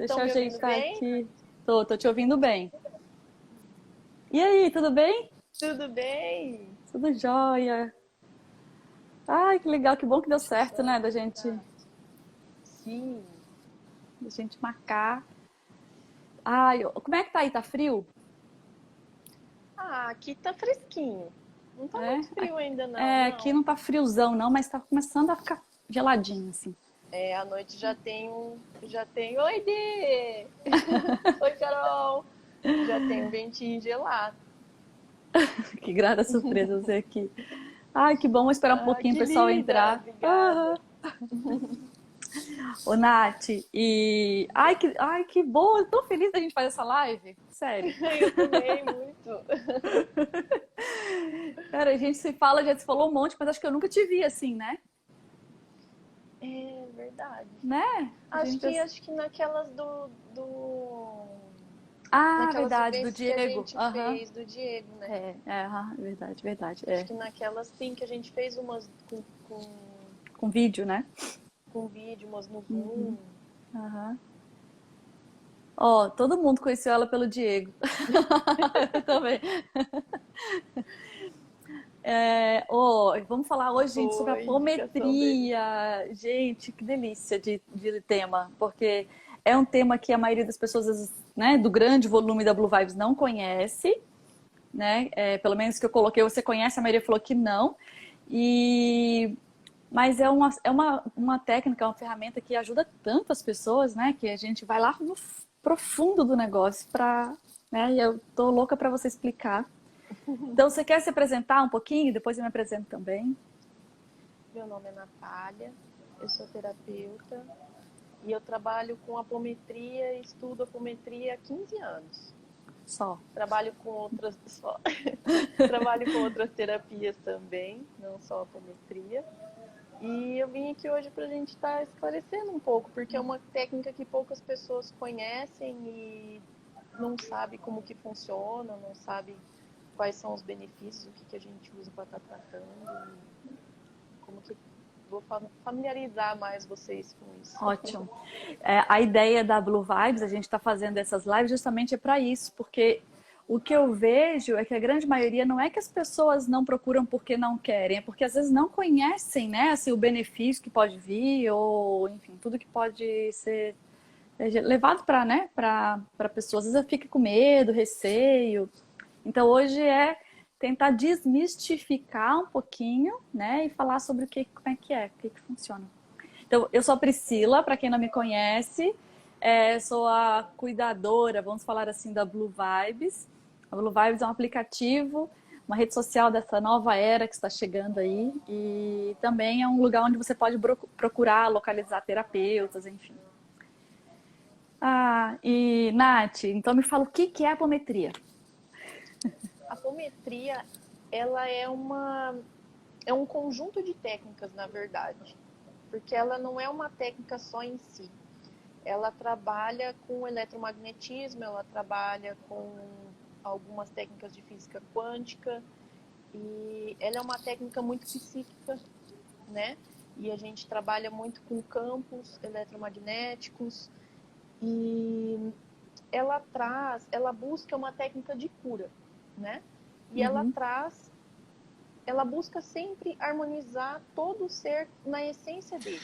Deixa estão eu me ouvindo ajeitar bem? aqui. Tô te ouvindo bem. E aí, tudo bem? Tudo bem? Tudo jóia. Ai, que legal, que bom que deu Deixa eu certo, só né? ajeitar. Sim. Da gente marcar. Ai, como é que tá aí? Tá frio? Ah, aqui tá fresquinho. Não tá É? muito frio ainda não, É, aqui não. não tá friozão não, mas tá começando a ficar geladinho, assim. É, à noite já tem. Oi, Dê! Oi, Carol! Já tem um ventinho gelado. Que grata surpresa você aqui. Ai, que bom, vou esperar um Ah, pouquinho o que pessoal linda! entrar. Obrigada. Aham. Ô, Nath, ai, que bom, eu tô tão feliz da gente fazer essa live. Sério. Eu também, muito. Cara, a gente se fala, já se falou um monte, mas acho que eu nunca te vi assim, né? É verdade. Né? A Acho gente já... que acho que naquelas do Ah, naquelas verdade, do vivências que a Diego. gente Aham. fez do Diego, né? Aham, verdade, verdade. Acho É. que naquelas sim que a gente fez umas Com vídeo, né? com vídeo, umas no Zoom. Aham. Ó, todo mundo conheceu ela pelo Diego. Eu também. Vamos falar hoje, gente, sobre Foi indicação dele. apometria. Gente, que delícia de tema, porque é um tema que a maioria das pessoas, às vezes, né, do grande volume da Blue Vibes não conhece, né? Pelo menos que eu coloquei, você conhece, a maioria falou que não. E mas uma técnica, uma ferramenta que ajuda tantas pessoas, né? Que a gente vai lá no profundo do negócio para, né? E eu tô louca para você explicar. Então, você quer se apresentar um pouquinho? Depois eu me apresento também. Meu nome é Natália, eu sou terapeuta e eu trabalho com apometria e estudo apometria há 15 anos. Só. Trabalho com outras só. Trabalho com outras terapias também, não só apometria. E eu vim aqui hoje para a gente estar esclarecendo um pouco, porque é uma técnica que poucas pessoas conhecem e não sabe como que funciona, não sabe quais são os benefícios, o que, que a gente usa para estar tratando, como que vou familiarizar mais vocês com isso. Ótimo. A ideia da Blue Vibes, a gente está fazendo essas lives justamente é para isso, porque o que eu vejo é que a grande maioria não é que as pessoas não procuram porque não querem, é porque às vezes não conhecem, né, assim, o benefício que pode vir, ou enfim, tudo que pode ser levado para, né, para pessoas. Às vezes fica com medo, receio. Então hoje é tentar desmistificar um pouquinho, né, e falar sobre como é, o que funciona. Então, eu sou a Priscila, para quem não me conhece, sou a cuidadora, vamos falar assim, da Blue Vibes. A Blue Vibes é um aplicativo, uma rede social dessa nova era que está chegando aí, e também é um lugar onde você pode procurar, localizar terapeutas, enfim. Ah, e Nath, então me fala o que é apometria? A apometria, ela é um conjunto de técnicas, na verdade, porque ela não é uma técnica só em si. Ela trabalha com eletromagnetismo, ela trabalha com algumas técnicas de física quântica e ela é uma técnica muito psíquica, né? E a gente trabalha muito com campos eletromagnéticos e ela busca uma técnica de cura, né? E Uhum, ela busca sempre harmonizar todo o ser na essência dele.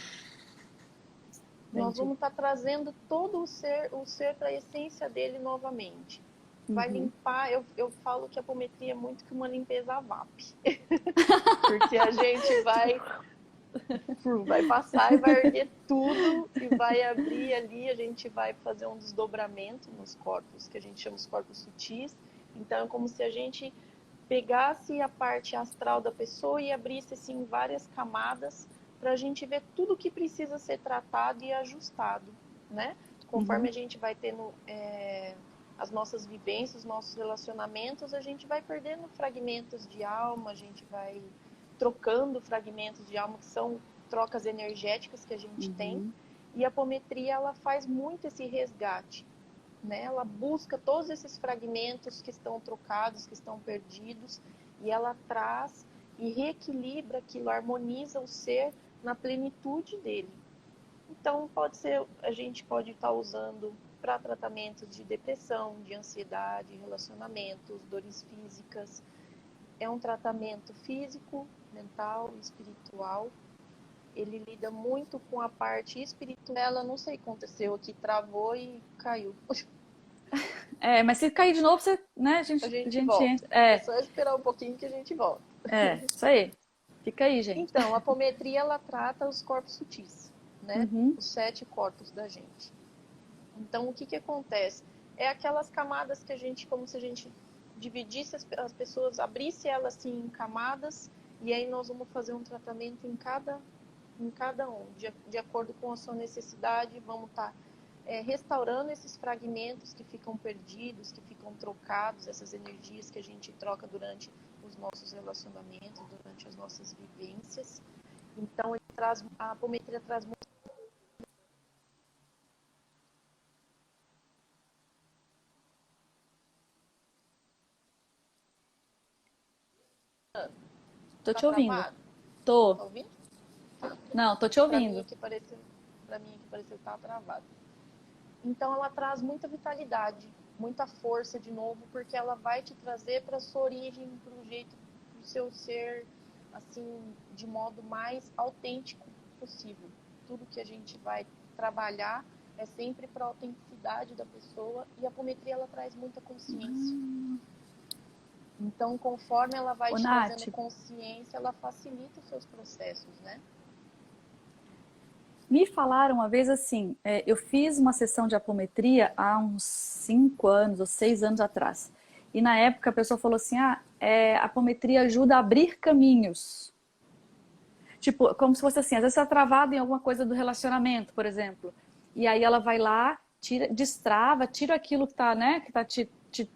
Nós entendi. vamos estar trazendo todo o ser para a essência dele novamente. Vai Uhum. limpar, eu falo que a apometria é muito que uma limpeza a VAP. Porque a gente vai passar e vai erguer tudo e vai abrir ali, a gente vai fazer um desdobramento nos corpos, que a gente chama os corpos sutis. Então é como se a gente pegasse a parte astral da pessoa e abrisse assim várias camadas para a gente ver tudo que precisa ser tratado e ajustado, né? Conforme Uhum. a gente vai tendo as nossas vivências, os nossos relacionamentos, a gente vai perdendo fragmentos de alma, a gente vai trocando fragmentos de alma que são trocas energéticas que a gente tem. Uhum. E a apometria ela faz muito esse resgate, né? Ela busca todos esses fragmentos que estão trocados, que estão perdidos, e ela traz e reequilibra aquilo, harmoniza o ser na plenitude dele. Então, pode ser, a gente pode estar usando para tratamentos de depressão, de ansiedade, relacionamentos, dores físicas. É um tratamento físico, mental e espiritual. Ele lida muito com a parte espiritual. Ela, não sei o que aconteceu aqui, travou e caiu. Mas se cair de novo, você, né, a A gente, gente volta. É é, só esperar um pouquinho que a gente volta. isso aí. Fica aí, gente. Então, a apometria, ela trata os corpos sutis, né? Uhum. Os 7 corpos da gente. Então, o que acontece? É aquelas camadas que a gente, como se a gente dividisse as pessoas, abrisse elas assim em camadas, e aí nós vamos fazer um tratamento em cada um, de acordo com a sua necessidade, vamos estar restaurando esses fragmentos que ficam perdidos, que ficam trocados, essas energias que a gente troca durante os nossos relacionamentos, durante as nossas vivências. Então, a apometria traz muito. Tô Tá te ouvindo. travado? Tô. Tá ouvindo? Não, tô te Para mim ouvindo. aqui pareceu que tá travado. Então ela traz muita vitalidade, muita força de novo, porque ela vai te trazer para sua origem, para o jeito, para o seu ser, assim, de modo mais autêntico possível. Tudo que a gente vai trabalhar é sempre para a autenticidade da pessoa, e a apometria ela traz muita consciência. Então, conforme ela vai Ô, te Nath, trazendo consciência, ela facilita os seus processos, né? me falaram uma vez assim, eu fiz uma sessão de apometria há uns 5 anos ou 6 anos atrás. E na época a pessoa falou assim, a apometria ajuda a abrir caminhos. Tipo, como se fosse assim, às vezes você está travado em alguma coisa do relacionamento, por exemplo. E aí ela vai lá, destrava, tira aquilo que está, né, que tá te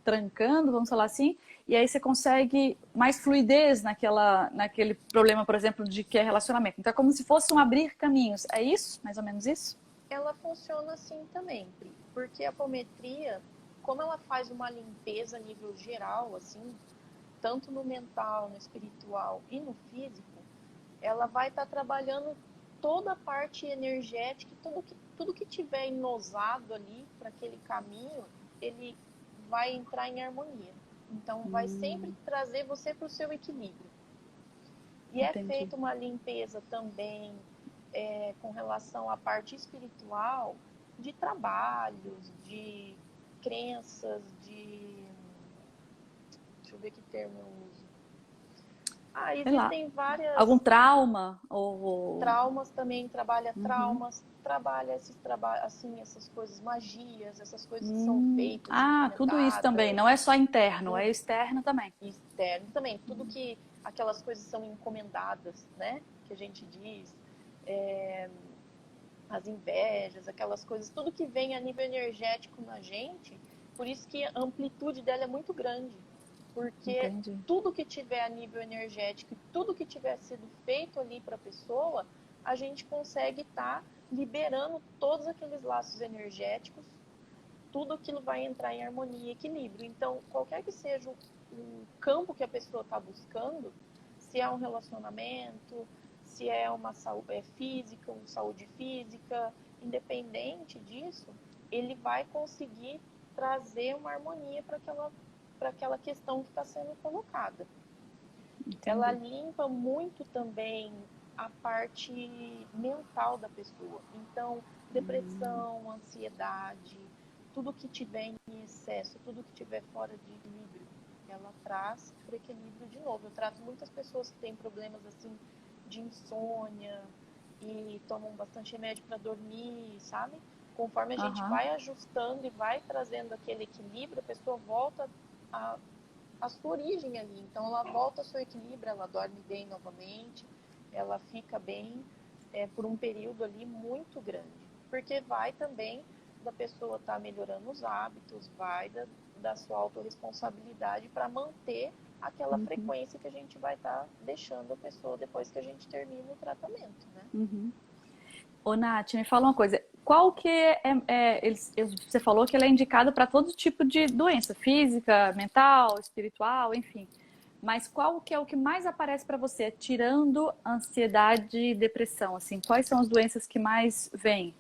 trancando, vamos falar assim, e aí você consegue mais fluidez naquele problema, por exemplo, de que é relacionamento. Então é como se fosse um abrir caminhos. É isso? Mais ou menos isso? Ela funciona assim também, porque a apometria, como ela faz uma limpeza a nível geral, assim, tanto no mental, no espiritual e no físico, ela vai estar trabalhando toda a parte energética, tudo que tiver enosado ali para aquele caminho, ele vai entrar em harmonia. Então, vai sempre trazer você para o seu equilíbrio. E é Entendi. feita uma limpeza também com relação à parte espiritual, de trabalhos, de crenças, de... Deixa eu ver que termo eu uso. Sei lá. Existem Algum várias trauma? Ou... traumas também, trabalha Uhum. traumas, trabalha esses assim, essas coisas, magias, essas coisas que são feitas, Tudo isso também. encomendadas, Não é só interno, é tudo externo também. externo também, tudo que aquelas coisas são encomendadas, né? Que a gente diz, as invejas, aquelas coisas, tudo que vem a nível energético na gente, por isso que a amplitude dela é muito grande. Porque Entendi. tudo que tiver a nível energético, tudo que tiver sido feito ali para a pessoa, a gente consegue estar liberando todos aqueles laços energéticos, tudo aquilo vai entrar em harmonia e equilíbrio. Então, qualquer que seja o campo que a pessoa está buscando, se é um relacionamento, se é uma saúde física, uma saúde física, independente disso, ele vai conseguir trazer uma harmonia para aquela questão que está sendo colocada. Ela Entendi. limpa muito também a parte mental da pessoa. Então, depressão, ansiedade, tudo que tiver em excesso, tudo que tiver fora de equilíbrio, ela traz para o equilíbrio de novo. Eu trato muitas pessoas que têm problemas assim de insônia e tomam bastante remédio para dormir, sabe? Conforme a gente Aham. vai ajustando e vai trazendo aquele equilíbrio, a pessoa volta a sua origem ali. Então ela volta ao seu equilíbrio, ela dorme bem novamente, ela fica bem por um período ali muito grande. Porque vai também da pessoa estar melhorando os hábitos, vai da sua autorresponsabilidade para manter aquela frequência que a gente vai estar deixando a pessoa depois que a gente termina o tratamento, né? Ô, Nath, me fala uma coisa. Qual que você falou que ele é indicado para todo tipo de doença, física, mental, espiritual, enfim. Mas qual que é o que mais aparece para você, tirando ansiedade e depressão? Assim, quais são as doenças que mais vêm?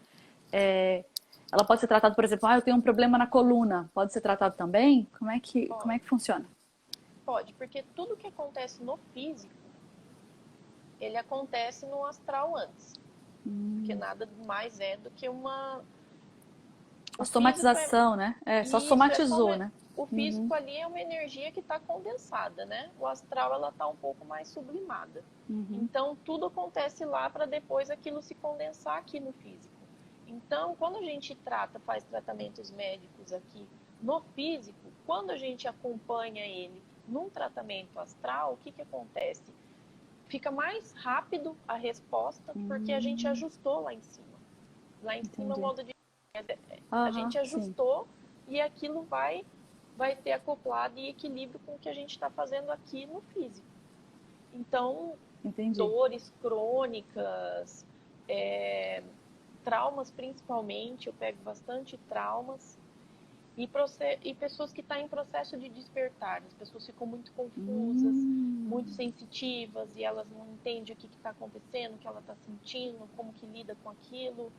Ela pode ser tratada, por exemplo, eu tenho um problema na coluna. Pode ser tratado também? Como é que funciona? Pode, porque tudo que acontece no físico, ele acontece no astral antes. Porque nada mais é do que uma... A O físico somatização, né? Só isso, somatizou, né? o físico ali é uma energia que está condensada, né? O astral, ela está um pouco mais sublimada. Então, tudo acontece lá para depois aquilo se condensar aqui no físico. Então, quando a gente faz tratamentos médicos aqui no físico, quando a gente acompanha ele num tratamento astral, o que acontece? Fica mais rápido a resposta, porque a gente ajustou lá em cima. Lá em cima, o modo de... A gente Sim. ajustou e aquilo vai ter acoplado e equilíbrio com o que a gente está fazendo aqui no físico. Então, Entendi. dores crônicas, traumas principalmente, eu pego bastante traumas, e pessoas que estão em processo de despertar. As pessoas ficam muito confusas, muito sensitivas, e elas não entendem o que está acontecendo, o que ela está sentindo, como que lida com aquilo,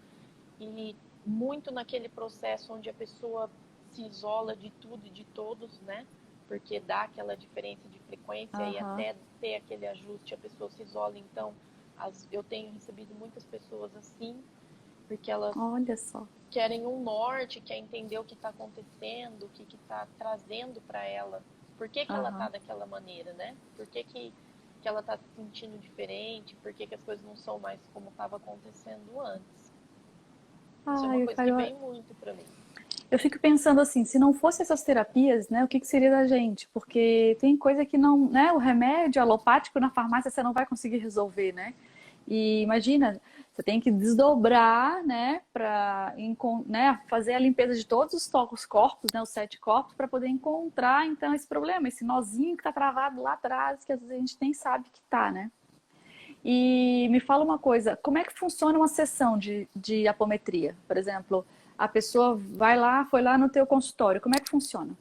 e muito naquele processo onde a pessoa se isola de tudo e de todos, né? Porque dá aquela diferença de frequência e até ter aquele ajuste a pessoa se isola. Então, eu tenho recebido muitas pessoas assim, porque elas Olha só. querem um norte, quer entender o que está acontecendo, o que está trazendo para ela, por que ela está daquela maneira, né? Por que ela está se sentindo diferente, por que as coisas não são mais como estava acontecendo antes. Isso é uma coisa que vem muito para mim. Eu fico pensando assim, se não fosse essas terapias, né, o que seria da gente? Porque tem coisa que não, né, o remédio alopático na farmácia você não vai conseguir resolver, né? E imagina, você tem que desdobrar, né, para fazer a limpeza de todos os corpos, né, os 7 corpos, para poder encontrar então esse problema, esse nozinho que está travado lá atrás, que às vezes a gente nem sabe que tá, né? E me fala uma coisa, como é que funciona uma sessão de apometria? Por exemplo, a pessoa foi lá no teu consultório, como é que funciona?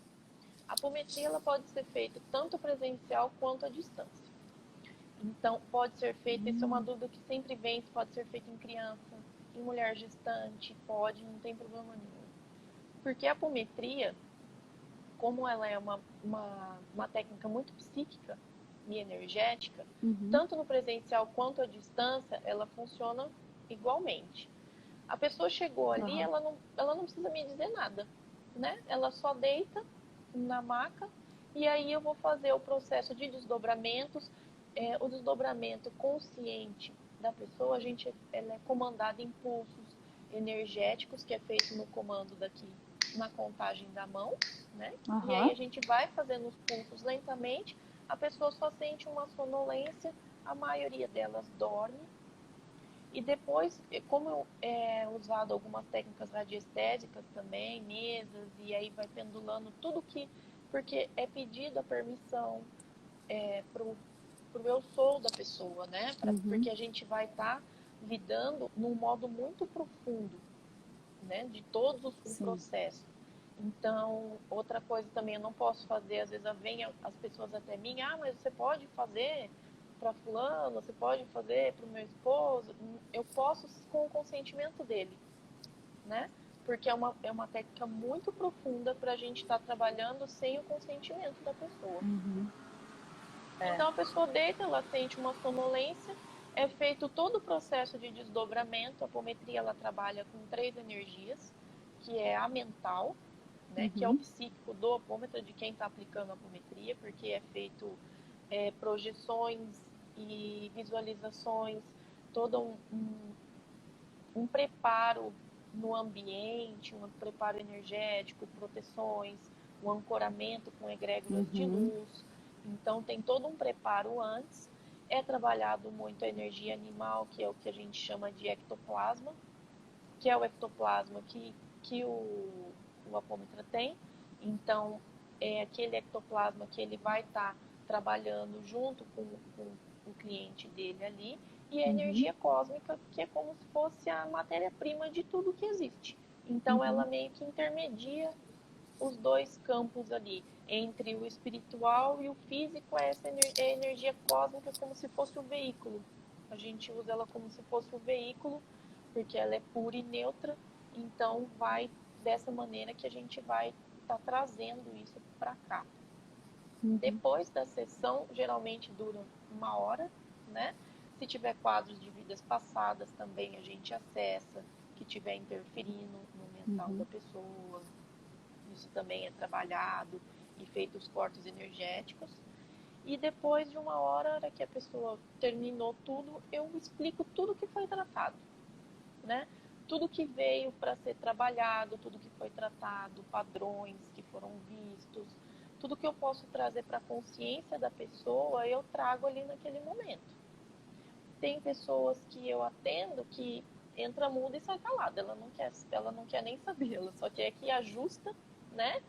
A apometria ela pode ser feita tanto presencial quanto à distância. Então, pode ser feita, isso é uma dúvida que sempre vem, pode ser feita em criança, em mulher gestante, pode, não tem problema nenhum. Porque a apometria, como ela é uma técnica muito psíquica e energética, tanto no presencial quanto à distância, ela funciona igualmente. A pessoa chegou ali, ela não precisa me dizer nada, né? Ela só deita na maca e aí eu vou fazer o processo de desdobramentos, o desdobramento consciente da pessoa, ela é comandada em pulsos energéticos, que é feito no comando daqui, na contagem da mão, né? E aí a gente vai fazendo os pulsos lentamente, a pessoa só sente uma sonolência, a maioria delas dorme. E depois, como é usado algumas técnicas radiestésicas também, mesas, e aí vai pendulando tudo porque é pedido a permissão pro eu sou da pessoa, né? Porque a gente vai estar lidando num modo muito profundo, né? De todos os processos. Então, outra coisa também eu não posso fazer, às vezes vem as pessoas até mim, mas você pode fazer para fulano, você pode fazer para o meu esposo. Eu posso com o consentimento dele, né? Porque é uma técnica muito profunda para a gente estar trabalhando sem o consentimento da pessoa. Então a pessoa deita, ela sente uma sonolência, é feito todo o processo de desdobramento. A apometria ela trabalha com 3 energias, que é a mental, né, que é o psíquico do apômetra, de quem está aplicando a apometria, porque é feito projeções e visualizações, todo um preparo no ambiente, um preparo energético, proteções, um ancoramento com egrégoras de luz. Então tem todo um preparo antes. É trabalhado muito a energia animal, que é o que a gente chama de ectoplasma, que é o ectoplasma que o apômetra tem. Então, é aquele ectoplasma que ele vai estar trabalhando junto com o cliente dele ali, e a energia cósmica, que é como se fosse a matéria-prima de tudo que existe. Então, ela meio que intermedia os dois campos ali, entre o espiritual e o físico. Essa é a energia cósmica, como se fosse o veículo. A gente usa ela como se fosse o veículo, porque ela é pura e neutra, Então, vai dessa maneira que a gente vai estar trazendo isso para cá. Depois da sessão, geralmente dura 1 hora, né? Se tiver quadros de vidas passadas, também a gente acessa, que tiver interferindo no mental da pessoa. Isso também é trabalhado e feito os cortes energéticos. E depois de 1 hora que a pessoa terminou tudo, eu explico tudo que foi tratado, né? Tudo que veio para ser trabalhado, tudo que foi tratado, padrões que foram vistos, tudo que eu posso trazer para a consciência da pessoa, eu trago ali naquele momento. Tem pessoas que eu atendo que entra muda e sai calada, ela não quer nem saber, ela só quer que ajusta, né?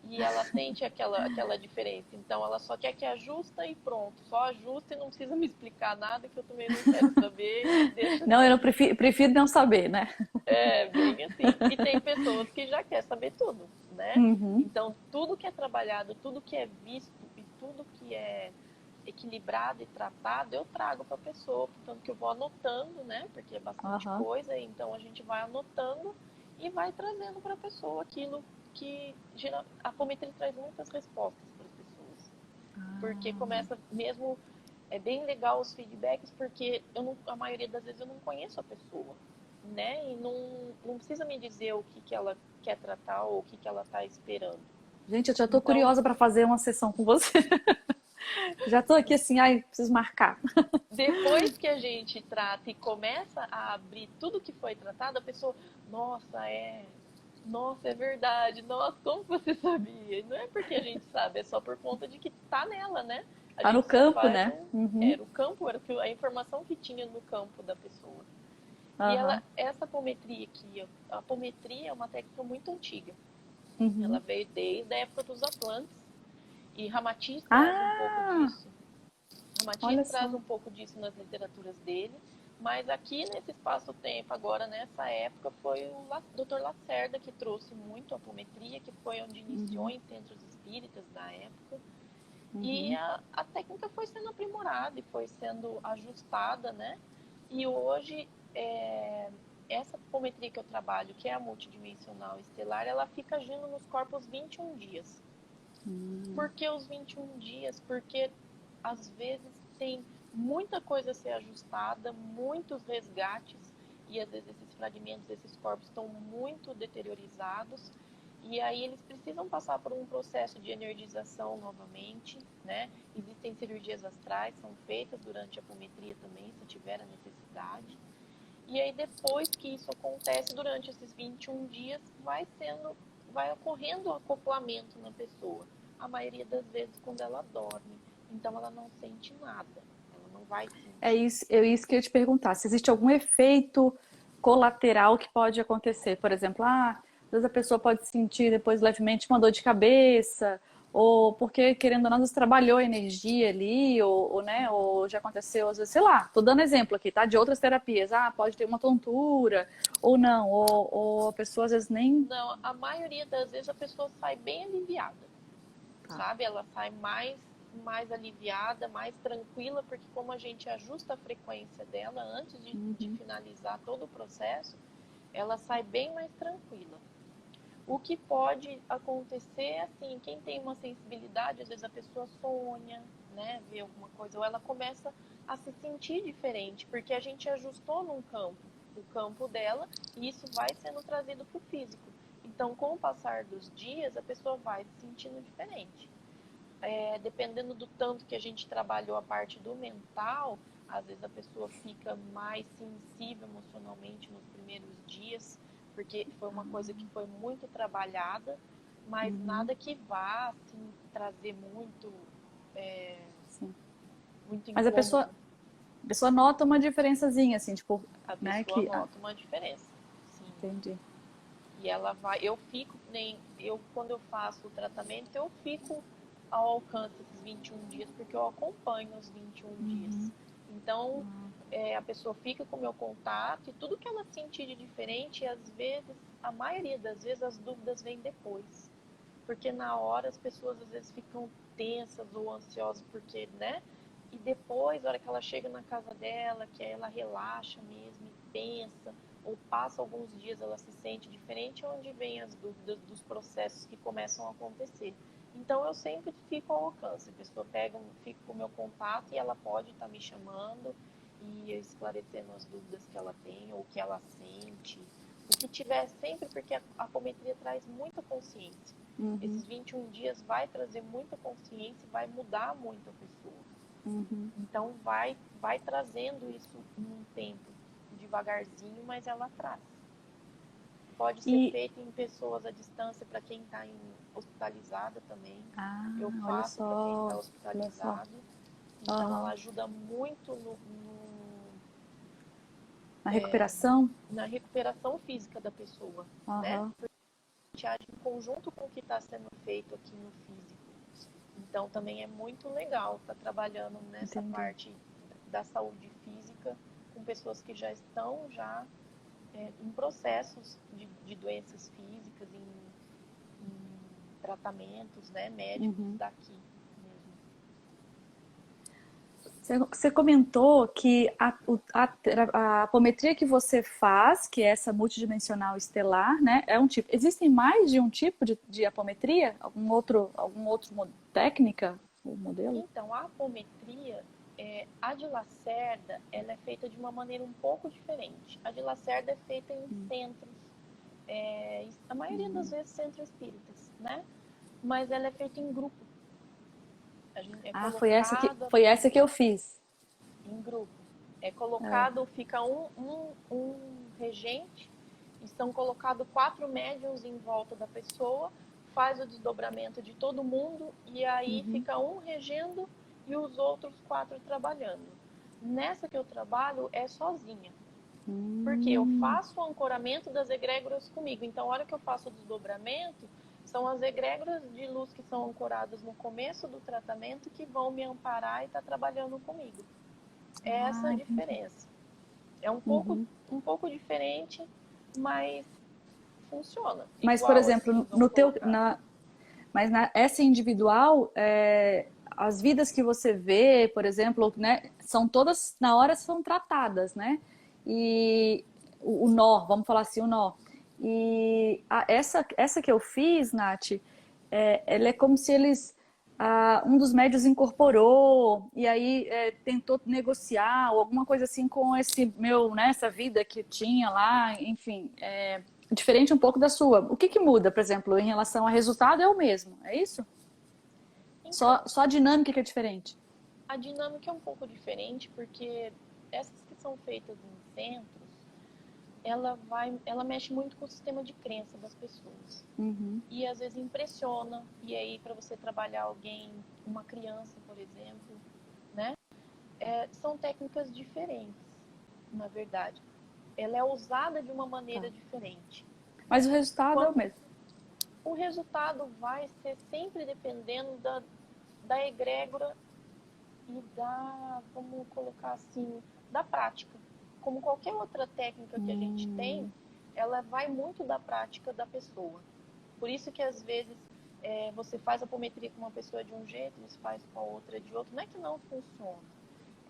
E ela sente aquela diferença. Então, ela só quer que ajusta e pronto. Só ajusta e não precisa me explicar nada, que eu também não quero saber. Deixa Não, eu assim. não prefiro não saber, né? É, bem assim. E tem pessoas que já querem saber tudo, né? Então, tudo que é trabalhado, tudo que é visto e tudo que é equilibrado e tratado, eu trago para a pessoa. Portanto, que eu vou anotando, né? Porque é bastante coisa. Então, a gente vai anotando e vai trazendo para a pessoa aquilo que... A apometria traz muitas respostas para as pessoas. Porque começa mesmo... É bem legal os feedbacks, porque a maioria das vezes eu não conheço a pessoa, né? E não precisa me dizer o que ela quer tratar ou o que ela está esperando. Gente, eu já tô Então, curiosa para fazer uma sessão com você. Já tô aqui assim, ai, preciso marcar. depois que a gente trata e começa a abrir tudo que foi tratado, a pessoa, nossa, é verdade, nossa, como você sabia? E não é porque a gente sabe, é só por conta de que tá nela, né? A Tá no gente só campo, faz né? era o campo, era a informação que tinha no campo da pessoa. E essa apometria aqui, a apometria é uma técnica muito antiga. Ela veio desde a época dos Atlantes. E Ramatiz traz um pouco Ah, disso. Ramatiz olha traz só. um pouco disso nas literaturas dele. Mas aqui nesse espaço-tempo, agora nessa época, foi o Dr. Lacerda que trouxe muito a apometria, que foi onde iniciou em centros espíritas na época. E a técnica foi sendo aprimorada e foi sendo ajustada, né? E hoje, essa apometria que eu trabalho, que é a multidimensional estelar, ela fica agindo nos corpos 21 dias. Por que os 21 dias? Porque às vezes tem muita coisa a ser ajustada, muitos resgates, e às vezes esses fragmentos, esses corpos estão muito deteriorizados, e aí eles precisam passar por um processo de energização novamente, né? Existem cirurgias astrais, são feitas durante a apometria também, se tiver a necessidade. E aí depois que isso acontece, durante esses 21 dias, vai ocorrendo o acoplamento na pessoa. A maioria das vezes quando ela dorme. Então ela não sente nada. Ela não vai sentir. É isso que eu ia te perguntar. Se existe algum efeito colateral que pode acontecer. Por exemplo, às vezes a pessoa pode sentir depois levemente uma dor de cabeça, ou porque, querendo ou não, você trabalhou a energia ali, né, ou já aconteceu, às vezes, sei lá, tô dando exemplo aqui, tá? De outras terapias. Pode ter uma tontura, ou não, ou a pessoa às vezes nem... Não, a maioria das vezes a pessoa sai bem aliviada. Sabe? Ela sai mais aliviada, mais tranquila, porque como a gente ajusta a frequência dela antes de finalizar todo o processo, ela sai bem mais tranquila. O que pode acontecer é assim, quem tem uma sensibilidade, às vezes a pessoa sonha, né, vê alguma coisa, ou ela começa a se sentir diferente, porque a gente ajustou num campo, o campo dela, e isso vai sendo trazido para o físico. Então, com o passar dos dias, a pessoa vai se sentindo diferente. Dependendo do tanto que a gente trabalhou a parte do mental, às vezes a pessoa fica mais sensível emocionalmente nos primeiros dias, porque foi uma coisa que foi muito trabalhada, mas nada que vá assim, trazer Sim. muito Mas a incômodo. pessoa nota uma diferençazinha, assim, tipo, A né, pessoa que... nota uma diferença. Sim. Entendi. E ela vai, quando eu faço o tratamento, eu fico ao alcance desses 21 dias, porque eu acompanho os 21 dias. Então, a pessoa fica com o meu contato e tudo que ela sentir de diferente, às vezes, a maioria das vezes, as dúvidas vêm depois. Porque na hora as pessoas às vezes ficam tensas ou ansiosas, porque, né? e depois, na hora que ela chega na casa dela, que aí ela relaxa mesmo e pensa, ou passa alguns dias ela se sente diferente, é onde vem as dúvidas dos processos que começam a acontecer. Então eu sempre fico ao alcance, a pessoa fica com o meu contato e ela pode estar me chamando e eu esclarecendo as dúvidas que ela tem ou que ela sente. O que tiver sempre, porque a apometria traz muita consciência. Uhum. Esses 21 dias vai trazer muita consciência, vai mudar muito a pessoa. Uhum. Então vai trazendo isso num tempo, devagarzinho, mas ela traz. Pode ser feito em pessoas à distância para quem está hospitalizada também. Eu faço para quem está hospitalizado. Então ela ajuda muito na recuperação? Na recuperação física da pessoa, né? Porque a gente age em conjunto com o que está sendo feito aqui no físico. Então também é muito legal estar trabalhando nessa parte da saúde física com pessoas que já estão em processos de doenças físicas, em tratamentos, né, médicos daqui mesmo. Você comentou que a apometria que você faz, que é essa multidimensional estelar, né, é um tipo. Existem mais de um tipo de apometria? Algum outro técnica ou modelo? Então, a apometria, a de Lacerda, ela é feita de uma maneira um pouco diferente. A de Lacerda é feita em centros, a maioria das vezes centros espíritas, né? Mas ela é feita em grupo. Foi essa que eu fiz. Em grupo. É colocado, fica um regente, estão colocados 4 médiuns em volta da pessoa, faz o desdobramento de todo mundo e aí fica um regendo e os outros 4 trabalhando. Nessa que eu trabalho é sozinha. Porque eu faço o ancoramento das egrégoras comigo. Então, a hora que eu faço o desdobramento, são as egrégoras de luz que são ancoradas no começo do tratamento que vão me amparar e estar trabalhando comigo. É essa a diferença. É um pouco diferente, mas funciona. Mas, por exemplo, essa individual, as vidas que você vê, por exemplo, né, são todas, na hora, são tratadas, né? E o nó, vamos falar assim, o nó. E essa que eu fiz, Nath, ela é como se um dos médios incorporou e aí tentou negociar ou alguma coisa assim com essa vida que tinha lá, enfim, diferente um pouco da sua. O que muda, por exemplo, em relação ao resultado é o mesmo, é isso? Então, só a dinâmica que é diferente? A dinâmica é um pouco diferente porque essas que são feitas em centros, ela mexe muito com o sistema de crença das pessoas. E às vezes impressiona. E aí, para você trabalhar alguém, uma criança, por exemplo, né? São técnicas diferentes, na verdade. Ela é usada de uma maneira diferente. Mas o resultado é o mesmo? O resultado vai ser sempre dependendo da egrégora e vamos colocar assim, da prática. Como qualquer outra técnica que a gente tem, ela vai muito da prática da pessoa. Por isso que às vezes você faz a apometria com uma pessoa de um jeito, você faz com a outra de outro. Não é que não funciona,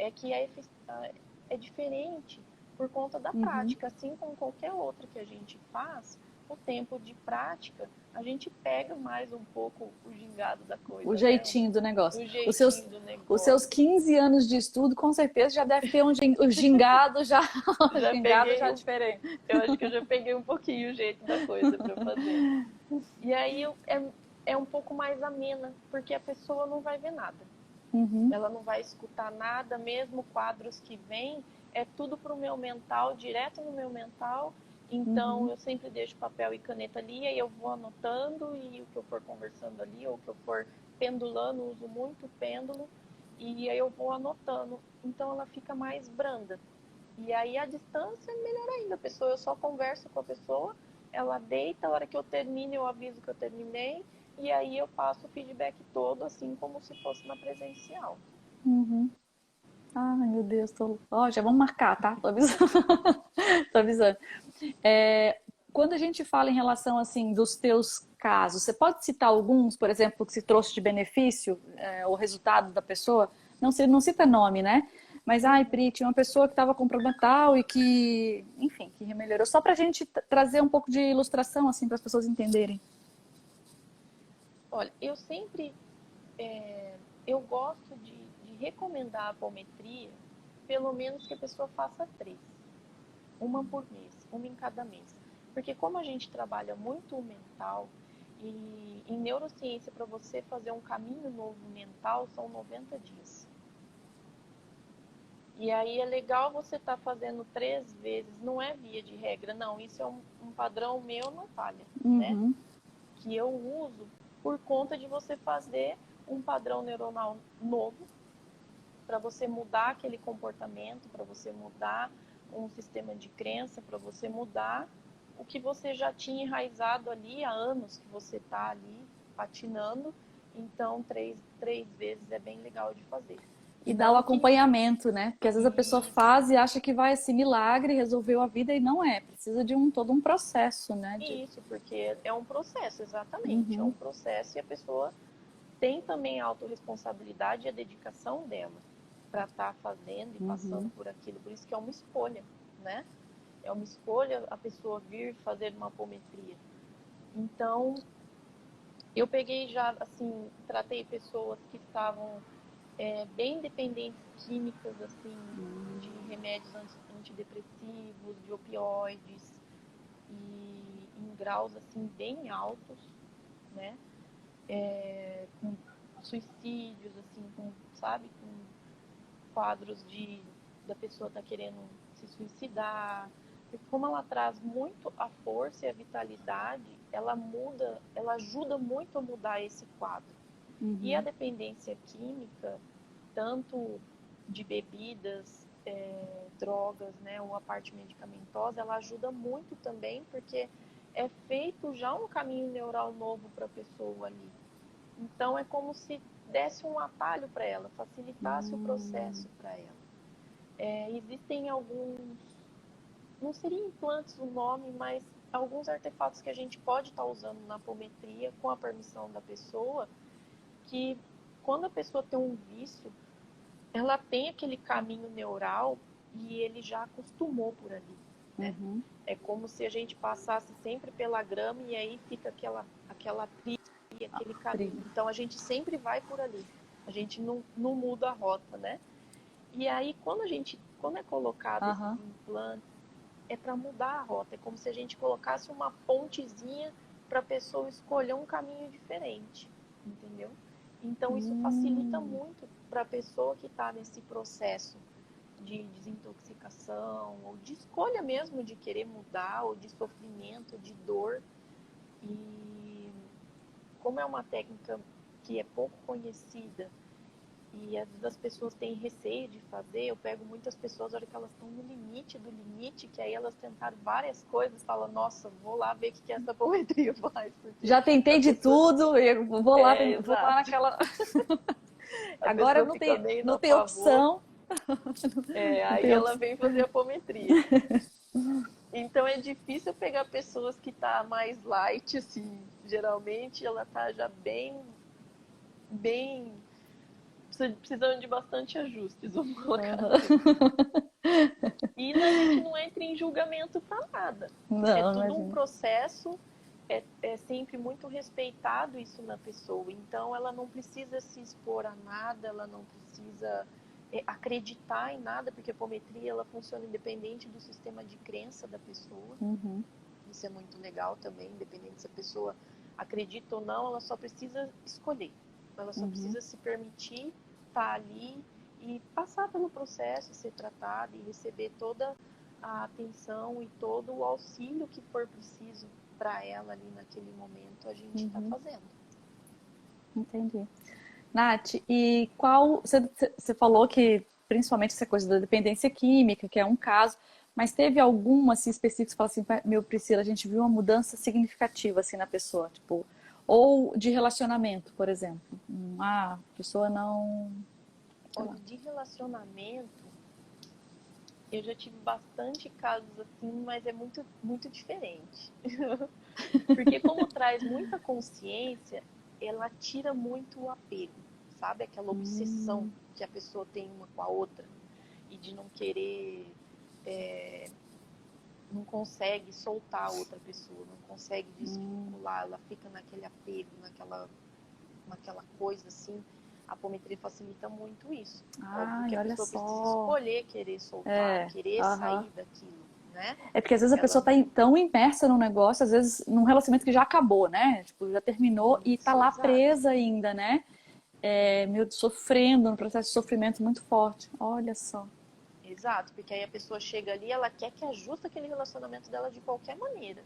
é que é diferente por conta da prática. Assim como qualquer outra que a gente faz, o tempo de prática, a gente pega mais um pouco o gingado da coisa. O jeitinho do negócio. O jeitinho do negócio. Os seus 15 anos de estudo, com certeza, já deve ter o gingado já diferente. Eu acho que eu já peguei um pouquinho o jeito da coisa para fazer. E aí é um pouco mais amena, porque a pessoa não vai ver nada. Ela não vai escutar nada, mesmo quadros que vêm, é tudo pro meu mental, direto no meu mental. Então, eu sempre deixo papel e caneta ali, aí eu vou anotando e o que eu for conversando ali, ou o que eu for pendulando, uso muito pêndulo, e aí eu vou anotando. Então, ela fica mais branda. E aí, a distância é melhor ainda. Eu só converso com a pessoa, ela deita, a hora que eu termino, eu aviso que eu terminei, e aí eu passo o feedback todo, assim como se fosse na presencial. Ai, meu Deus, já vamos marcar, tá? Tô avisando. Tô avisando. Quando a gente fala em relação, assim, dos teus casos, você pode citar alguns, por exemplo, que se trouxe de benefício, o resultado da pessoa? não cita nome, né? Mas, ai, Pri, tinha uma pessoa que estava com problema tal e que, enfim, que melhorou. Só para a gente trazer um pouco de ilustração, assim, para as pessoas entenderem. Olha, eu sempre, eu gosto de recomendar a apometria, pelo menos que a pessoa faça 3. Uma por mês, uma em cada mês. Porque como a gente trabalha muito o mental, e em neurociência, para você fazer um caminho novo mental, são 90 dias. E aí é legal você estar fazendo 3 vezes, não é via de regra, não. Isso é um padrão meu, Natália, né? Que eu uso por conta de você fazer um padrão neuronal novo, para você mudar aquele comportamento, para você mudar um sistema de crença, para você mudar o que você já tinha enraizado ali há anos que você está ali patinando. Então, 3 vezes é bem legal de fazer. E dar o acompanhamento, né? Porque às vezes a pessoa faz e acha que vai ser milagre, resolveu a vida e não é. Precisa de todo um processo, né? Isso, porque é um processo, exatamente. É um processo e a pessoa tem também a autorresponsabilidade e a dedicação dela para estar fazendo e passando por aquilo. Por isso que é uma escolha, né? É uma escolha a pessoa vir fazer uma apometria. Então, eu peguei já, assim, tratei pessoas que estavam bem dependentes químicas, assim, de remédios antidepressivos, de opioides, e em graus, assim, bem altos, né? Com suicídios, assim, sabe? Com quadros da pessoa tá querendo se suicidar. Porque como ela traz muito a força e a vitalidade, ela ajuda muito a mudar esse quadro. E a dependência química, tanto de bebidas, drogas, né, ou a parte medicamentosa, ela ajuda muito também, porque é feito já um caminho neural novo para a pessoa ali. Então, é como se desse um atalho para ela, facilitasse o processo para ela. Existem alguns, não seria implantes o nome, mas alguns artefatos que a gente pode estar usando na apometria com a permissão da pessoa, que quando a pessoa tem um vício, ela tem aquele caminho neural e ele já acostumou por ali, né? É como se a gente passasse sempre pela grama e aí fica aquela trilha, aquele caminho. Então a gente sempre vai por ali. A gente não muda a rota, né? E aí quando é colocado esses implantes, é para mudar a rota. É como se a gente colocasse uma pontezinha para a pessoa escolher um caminho diferente, entendeu? Então isso facilita muito para a pessoa que está nesse processo de desintoxicação, ou de escolha mesmo de querer mudar, ou de sofrimento, de dor. E como é uma técnica que é pouco conhecida, e às vezes as pessoas têm receio de fazer, eu pego muitas pessoas, a hora que elas estão no limite do limite, que aí elas tentaram várias coisas, falam, nossa, vou lá ver o que essa apometria faz. Já tentei de tudo, eu vou lá naquela... Agora não tem opção. Aí ela vem fazer apometria. Então é difícil pegar pessoas que tá mais light, assim, geralmente ela tá já bem precisando de bastante ajustes, vamos colocar assim. E a gente não entra em julgamento para nada. É tudo um processo, é sempre muito respeitado isso na pessoa. Então ela não precisa se expor a nada, ela não precisa acreditar em nada, porque a apometria ela funciona independente do sistema de crença da pessoa. Isso é muito legal também, independente se a pessoa acredita ou não, ela só precisa escolher. Ela só precisa se permitir estar ali e passar pelo processo, ser tratada e receber toda a atenção e todo o auxílio que for preciso para ela ali naquele momento, a gente está fazendo. Entendi. Nath, e você falou que principalmente essa coisa da dependência química, que é um caso, mas teve alguma assim, específica que você fala assim, meu Priscila, a gente viu uma mudança significativa assim na pessoa, tipo, ou de relacionamento, por exemplo. A pessoa não... Olha, de relacionamento, eu já tive bastante casos assim, mas é muito, muito diferente. Porque como traz muita consciência, ela tira muito o apego, sabe? Aquela obsessão que a pessoa tem uma com a outra e de não querer, não consegue soltar a outra pessoa, não consegue desvincular, ela fica naquele apego, naquela coisa assim. A apometria facilita muito isso. Óbvio que a olha pessoa precisa só. escolher querer soltar, querer sair daquilo, né? É porque às vezes a pessoa tá tão imersa num negócio, às vezes num relacionamento que já acabou, né? Tipo, já terminou e tá lá exato. presa ainda, né? Meio sofrendo, num processo de sofrimento muito forte. Olha só. Exato, porque aí a pessoa chega ali, ela quer que ajuste aquele relacionamento dela de qualquer maneira.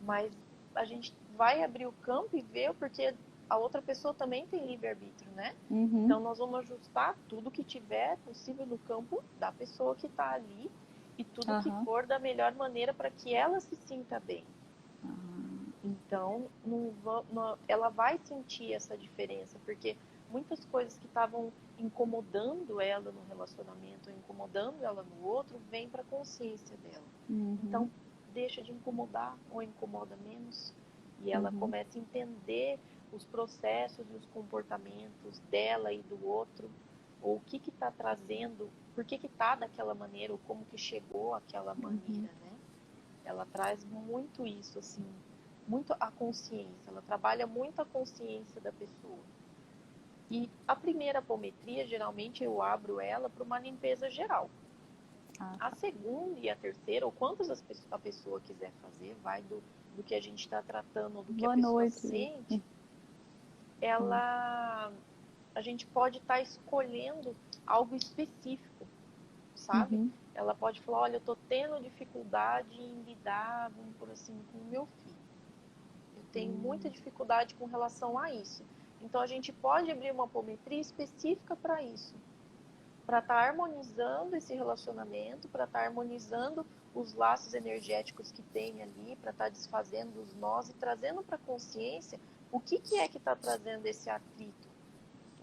Mas a gente vai abrir o campo e ver, porque a outra pessoa também tem livre-arbítrio, né? Então nós vamos ajustar tudo que tiver possível no campo da pessoa que está ali e tudo que for da melhor maneira para que ela se sinta bem. Então ela vai sentir essa diferença, porque muitas coisas que estavam incomodando ela no relacionamento, incomodando ela no outro, vem para a consciência dela. Então deixa de incomodar ou incomoda menos e ela começa a entender os processos e os comportamentos dela e do outro, ou o que está trazendo, por que está daquela maneira, ou como que chegou àquela maneira, né? Ela traz muito isso, assim, muito a consciência, ela trabalha muito a consciência da pessoa. E a primeira apometria, geralmente eu abro ela para uma limpeza geral. A segunda e a terceira, ou quantas a pessoa quiser fazer, vai do que a gente está tratando, do que a pessoa sente, a gente pode estar escolhendo algo específico, sabe? Ela pode falar, olha, eu estou tendo dificuldade em lidar, vamos por assim, com o meu filho. Eu tenho muita dificuldade com relação a isso. Então a gente pode abrir uma apometria específica para isso, para estar harmonizando esse relacionamento, para estar harmonizando os laços energéticos que tem ali, para estar desfazendo os nós e trazendo para a consciência o que é que está trazendo esse atrito,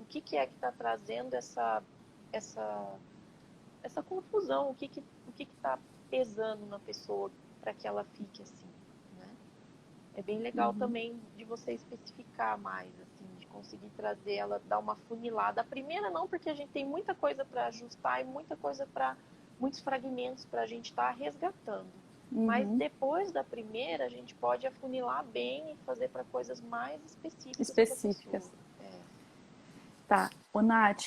o que é que está trazendo essa confusão, o que está pesando na pessoa para que ela fique assim, né? É bem legal também de você especificar mais, assim, de conseguir trazer ela, dar uma funilada. A primeira não, porque a gente tem muita coisa para ajustar e muitos fragmentos para a gente estar resgatando. Mas depois da primeira, a gente pode afunilar bem e fazer para coisas mais específicas. Tá. Ô, Nath,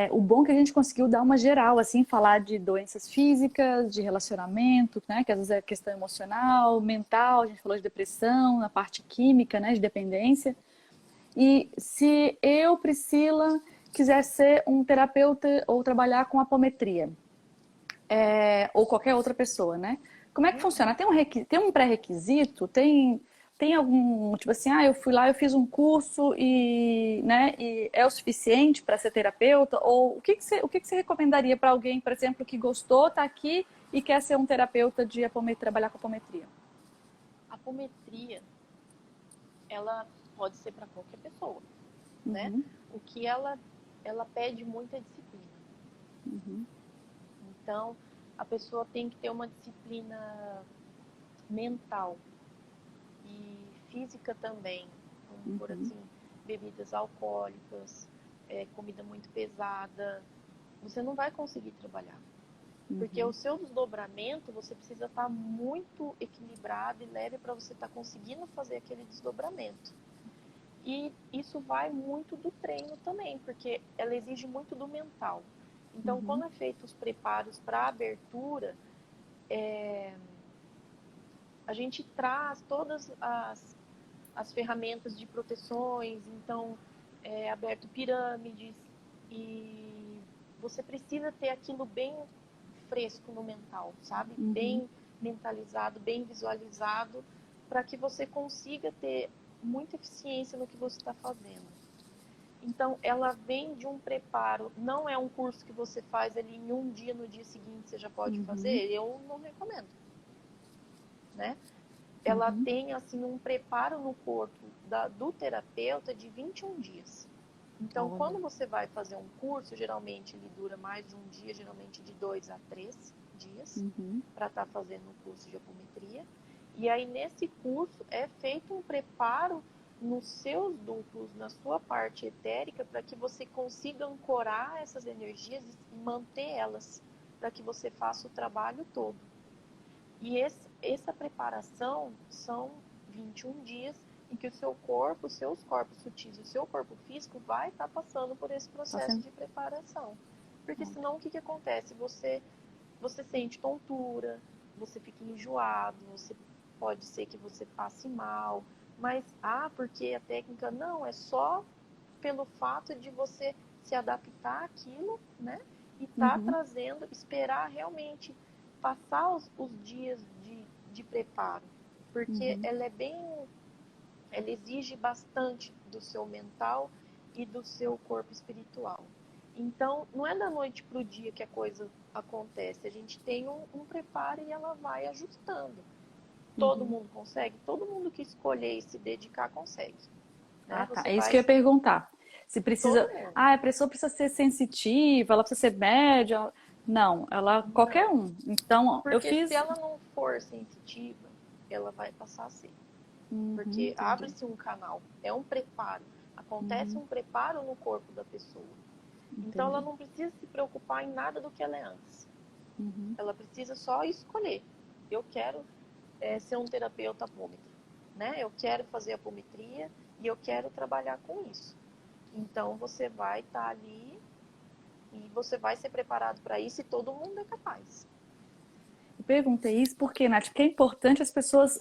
o bom é que a gente conseguiu dar uma geral, assim, falar de doenças físicas, de relacionamento, né? Que às vezes é questão emocional, mental, a gente falou de depressão, na parte química, né? De dependência. E se eu, Priscila, quiser ser um terapeuta ou trabalhar com apometria, ou qualquer outra pessoa, né? Como é que funciona? Tem um pré-requisito? Tem algum, tipo assim, eu fui lá, eu fiz um curso e, né, e é o suficiente para ser terapeuta? Ou o que que você recomendaria para alguém, por exemplo, que gostou, tá aqui e quer ser um terapeuta de apometria, trabalhar com apometria? A apometria, ela pode ser para qualquer pessoa, né? O que ela pede muita disciplina. Então, a pessoa tem que ter uma disciplina mental e física também, como por assim, bebidas alcoólicas, comida muito pesada, você não vai conseguir trabalhar. Porque o seu desdobramento, você precisa estar muito equilibrado e leve para você estar conseguindo fazer aquele desdobramento. E isso vai muito do treino também, porque ela exige muito do mental. Então, quando é feito os preparos para a abertura, a gente traz todas as ferramentas de proteções, então é aberto pirâmides e você precisa ter aquilo bem fresco no mental, sabe? Bem mentalizado, bem visualizado, para que você consiga ter muita eficiência no que você está fazendo. Então, ela vem de um preparo, não é um curso que você faz ali em um dia, no dia seguinte você já pode fazer, eu não recomendo, né? Ela tem, assim, um preparo no corpo do terapeuta de 21 dias. Então, quando você vai fazer um curso, geralmente ele dura mais de um dia, geralmente de 2 a 3 dias, para estar fazendo um curso de apometria. E aí, nesse curso, é feito um preparo nos seus duplos, na sua parte etérica, para que você consiga ancorar essas energias e manter elas, para que você faça o trabalho todo. E essa preparação são 21 dias em que o seu corpo, os seus corpos sutis, o seu corpo físico vai estar passando por esse processo de preparação. Porque senão o que acontece? Você sente tontura, você fica enjoado, pode ser que você passe mal, mas, porque a técnica não, é só pelo fato de você se adaptar àquilo, né? E trazendo, esperar realmente passar os dias de preparo, porque ela exige bastante do seu mental e do seu corpo espiritual. Então, não é da noite para o dia que a coisa acontece. A gente tem um preparo e ela vai ajustando. Todo mundo consegue? Todo mundo que escolher e se dedicar consegue. Né? Tá. É isso que eu ia perguntar. Se precisa... a pessoa precisa ser sensitiva, ela precisa ser média. Não, qualquer um. Então, porque eu fiz... se ela não for sensitiva, ela vai passar a ser. Porque abre-se um canal, é um preparo. Acontece um preparo no corpo da pessoa. Então, ela não precisa se preocupar em nada do que ela é antes. Ela precisa só escolher. Eu quero ser um terapeuta apômetra, né? Eu quero fazer apometria e eu quero trabalhar com isso. Então, você vai estar ali e você vai ser preparado para isso e todo mundo é capaz. Eu perguntei isso porque, Nath, porque é importante as pessoas,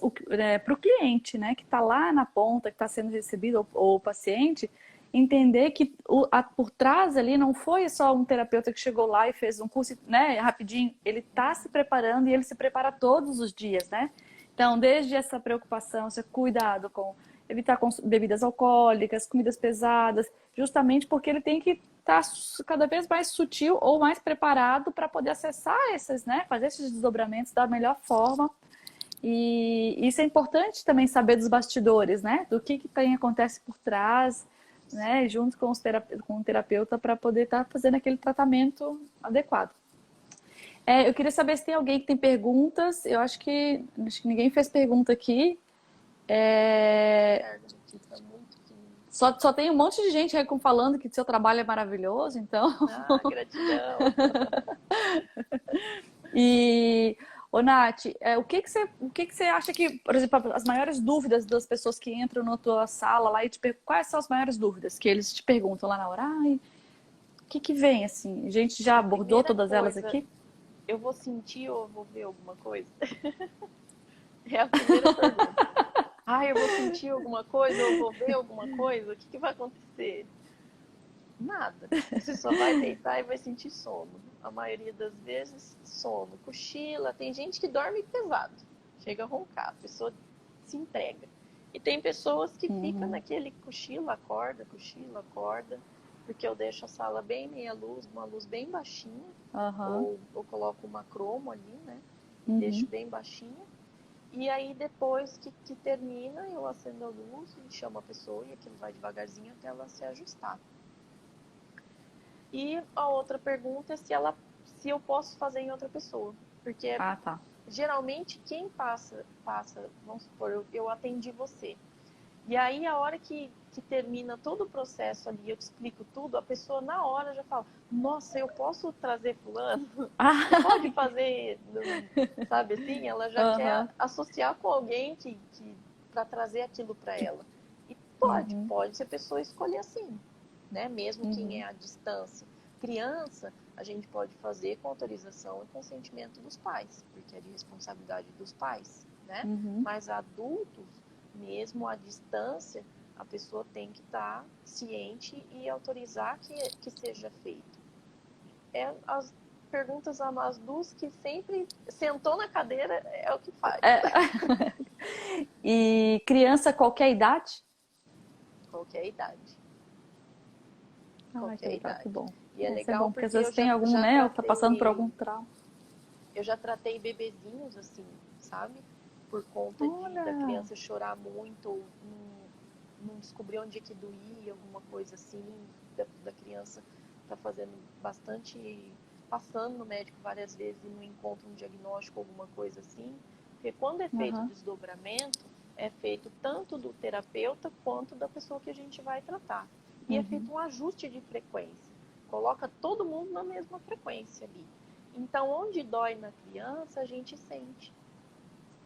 para o cliente, né, que está lá na ponta, que está sendo recebido, ou o paciente, entender que por trás ali não foi só um terapeuta que chegou lá e fez um curso, né, rapidinho. Ele está se preparando e ele se prepara todos os dias, né? Então, desde essa preocupação, esse cuidado com evitar bebidas alcoólicas, comidas pesadas, justamente porque ele tem que estar cada vez mais sutil ou mais preparado para poder acessar esses, né, fazer esses desdobramentos da melhor forma. E isso é importante também saber dos bastidores, né, do que acontece por trás, né, junto com o terapeuta para poder estar fazendo aquele tratamento adequado. Eu queria saber se tem alguém que tem perguntas. Eu acho que ninguém fez pergunta aqui. Só tem um monte de gente falando que seu trabalho é maravilhoso, então... Gratidão! Ô Nath, o que você acha que, por exemplo, as maiores dúvidas das pessoas que entram na tua sala lá e te perguntam, quais são as maiores dúvidas que eles te perguntam lá na hora? O que vem, assim? A gente já abordou todas elas aqui? Eu vou sentir ou eu vou ver alguma coisa? É a primeira pergunta. Eu vou sentir alguma coisa ou eu vou ver alguma coisa? O que vai acontecer? Nada. Você só vai deitar e vai sentir sono. A maioria das vezes, sono. Cochila. Tem gente que dorme pesado. Chega a roncar. A pessoa se entrega. E tem pessoas que ficam naquele cochila, acorda, porque eu deixo a sala bem meia luz, uma luz bem baixinha. Ou eu coloco uma cromo ali, né? Deixo bem baixinha. E aí, depois que termina, eu acendo a luz e chamo a pessoa e aquilo vai devagarzinho até ela se ajustar. E a outra pergunta é se eu posso fazer em outra pessoa. Porque geralmente quem passa, vamos supor, eu atendi você. E aí, a hora que termina todo o processo ali, eu te explico tudo, a pessoa na hora já fala, nossa, eu posso trazer fulano? Você pode fazer, sabe assim? Ela já quer associar com alguém para trazer aquilo para ela. E pode se a pessoa escolher assim, né? Mesmo quem é à distância. Criança, a gente pode fazer com autorização e consentimento dos pais, porque é de responsabilidade dos pais, né? Mas adultos, mesmo à distância, a pessoa tem que estar ciente e autorizar que seja feito. As perguntas as duas que sempre sentou na cadeira é o que faz. E criança qualquer idade? Qualquer idade. Qualquer idade. Que bom. E é legal porque às vezes tem algum, né, tá passando por algum trauma. Eu já tratei bebezinhos assim, sabe? Por conta da criança chorar muito, ou não descobrir onde é que doía, alguma coisa assim, da criança tá fazendo bastante, passando no médico várias vezes e não encontra um diagnóstico, alguma coisa assim. Porque quando é feito o desdobramento, é feito tanto do terapeuta quanto da pessoa que a gente vai tratar. E é feito um ajuste de frequência. Coloca todo mundo na mesma frequência ali. Então, onde dói na criança, a gente sente.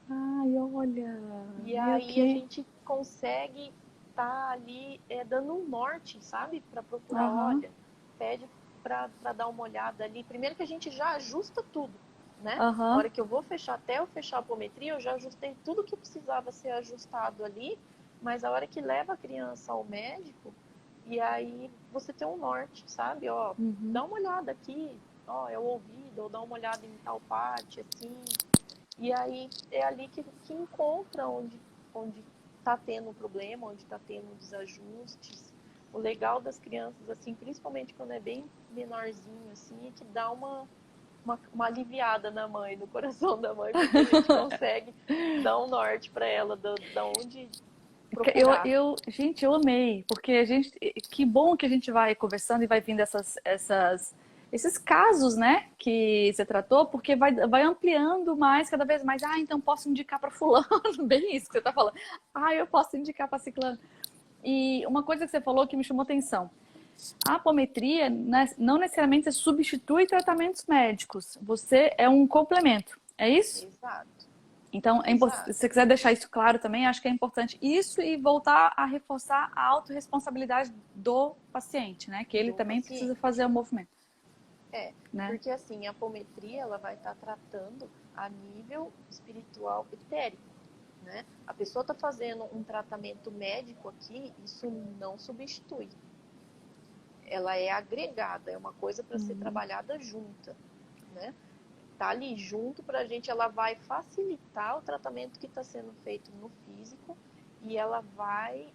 Ai, olha. E aí a gente consegue estar ali dando um norte, sabe? Para procurar, olha, pede para dar uma olhada ali. Primeiro que a gente já ajusta tudo, né? A hora que eu vou fechar, até eu fechar a apometria, eu já ajustei tudo que precisava ser ajustado ali. Mas a hora que leva a criança ao médico, e aí você tem um norte, sabe? Ó, dá uma olhada aqui, ó, é o ouvido, ou dá uma olhada em tal parte, assim. E aí é ali que encontra onde está tendo um problema, onde está tendo desajustes. O legal das crianças, assim, principalmente quando é bem menorzinho, assim, é que dá uma aliviada na mãe, no coração da mãe, porque a gente consegue dar um norte para ela, da onde procurar. Gente, eu amei, porque que bom que a gente vai conversando e vai vindo esses casos, né, que você tratou, porque vai ampliando mais, cada vez mais. Ah, então posso indicar para fulano, bem isso que você tá falando. Ah, eu posso indicar para ciclano. E uma coisa que você falou que me chamou atenção. A apometria, né, não necessariamente substitui tratamentos médicos. Você é um complemento. É isso? Exato. Então, se você quiser deixar isso claro também, acho que é importante isso e voltar a reforçar a autorresponsabilidade do paciente, né? Que ele também precisa fazer o movimento. Né? Porque assim, a apometria ela vai estar tratando a nível espiritual etérico, né? A pessoa está fazendo um tratamento médico aqui, isso não substitui. Ela é agregada, é uma coisa para ser trabalhada junta, né? Tá ali junto para a gente, ela vai facilitar o tratamento que está sendo feito no físico e ela vai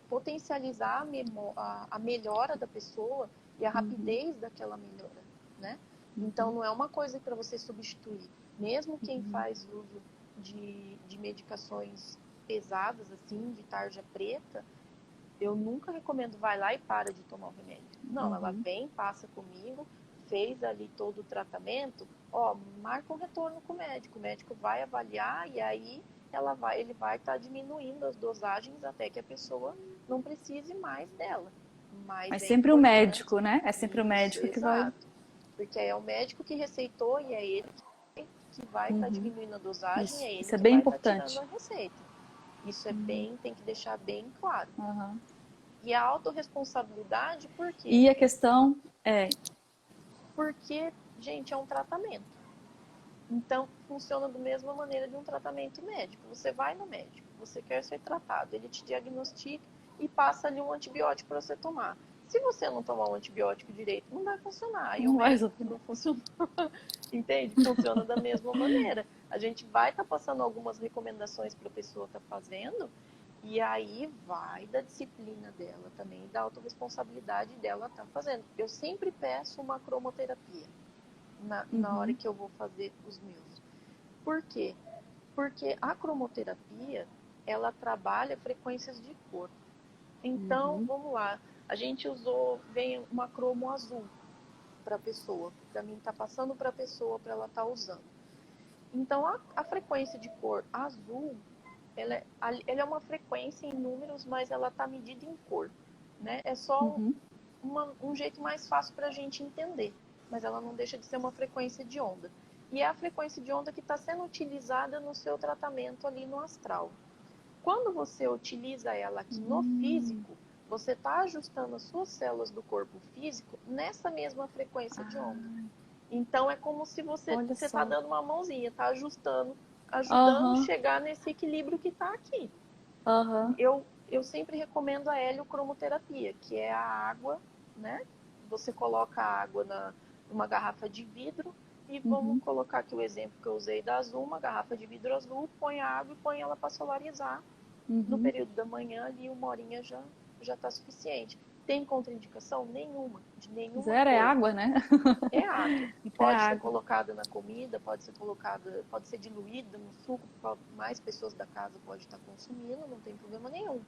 potencializar a melhora da pessoa e a rapidez daquela melhora, né? Então não é uma coisa para você substituir. Mesmo quem faz uso de medicações pesadas, assim, de tarja preta, eu nunca recomendo vai lá e para de tomar o remédio. Não, ela vem, passa comigo, fez ali todo o tratamento, ó, marca um retorno com o médico vai avaliar e aí ele vai estar diminuindo as dosagens até que a pessoa não precise mais dela. Mas é sempre o médico, né? É sempre o isso, médico que vai... Porque é o médico que receitou e é ele que vai estar diminuindo a dosagem, é ele isso é que bem vai importante. estar tirando a receita. Isso é tem que deixar bem claro. Uhum. E a autorresponsabilidade, por quê? E a questão Porque, gente, é um tratamento. Então, funciona da mesma maneira de um tratamento médico. Você vai no médico, você quer ser tratado, ele te diagnostica e passa ali um antibiótico para você tomar. Se você não tomar um antibiótico direito, não vai funcionar. Aí o médico não funciona. Entende? Funciona da mesma maneira. A gente vai estar passando algumas recomendações para a pessoa estar fazendo, e aí vai da disciplina dela também, da autorresponsabilidade dela estar fazendo. Eu sempre peço uma cromoterapia na hora que eu vou fazer os meus. Por quê? Porque a cromoterapia, ela trabalha frequências de cor. Então, vamos lá. A gente vem uma cromo azul para a pessoa. Para mim, está passando para a pessoa, para ela estar usando. Então, a frequência de cor azul, ela é uma frequência em números, mas ela está medida em cor. Né? É só um jeito mais fácil para a gente entender. Mas ela não deixa de ser uma frequência de onda. E é a frequência de onda que está sendo utilizada no seu tratamento ali no astral. Quando você utiliza ela aqui no físico, você está ajustando as suas células do corpo físico nessa mesma frequência de onda. Então é como se você está dando uma mãozinha, está ajudando a chegar nesse equilíbrio que está aqui. Eu sempre recomendo a heliocromoterapia, que é a água, né? Você coloca a água numa garrafa de vidro e vamos colocar aqui o exemplo que eu usei da azul, uma garrafa de vidro azul, põe a água e põe ela para solarizar. No período da manhã ali, 1 horinha já está suficiente. Tem contraindicação? Nenhuma. De nenhuma Zero cor. é água, né? É água. E pode ser colocada na comida, pode ser diluída no suco, mais pessoas da casa podem estar consumindo, não tem problema nenhum.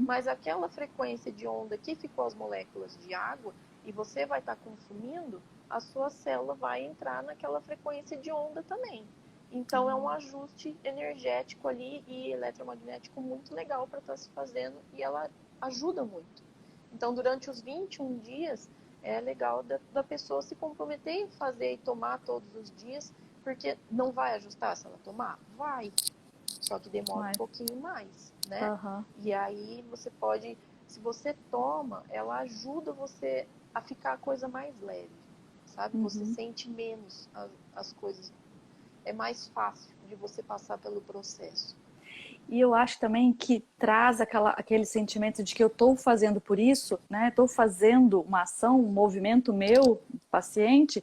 Mas aquela frequência de onda que ficou as moléculas de água e você vai estar consumindo, a sua célula vai entrar naquela frequência de onda também. Então é um ajuste energético ali e eletromagnético muito legal para estar se fazendo e ela ajuda muito. Então durante os 21 dias é legal da pessoa se comprometer em fazer e tomar todos os dias, porque não vai ajustar se ela tomar? Vai, só que demora um pouquinho mais, né? Uhum. E aí você pode, se você toma, ela ajuda você a ficar a coisa mais leve, sabe? Você sente menos as coisas, é mais fácil de você passar pelo processo. E eu acho também que traz aquele sentimento de que eu estou fazendo por isso, né? Estou fazendo uma ação, um movimento meu, paciente,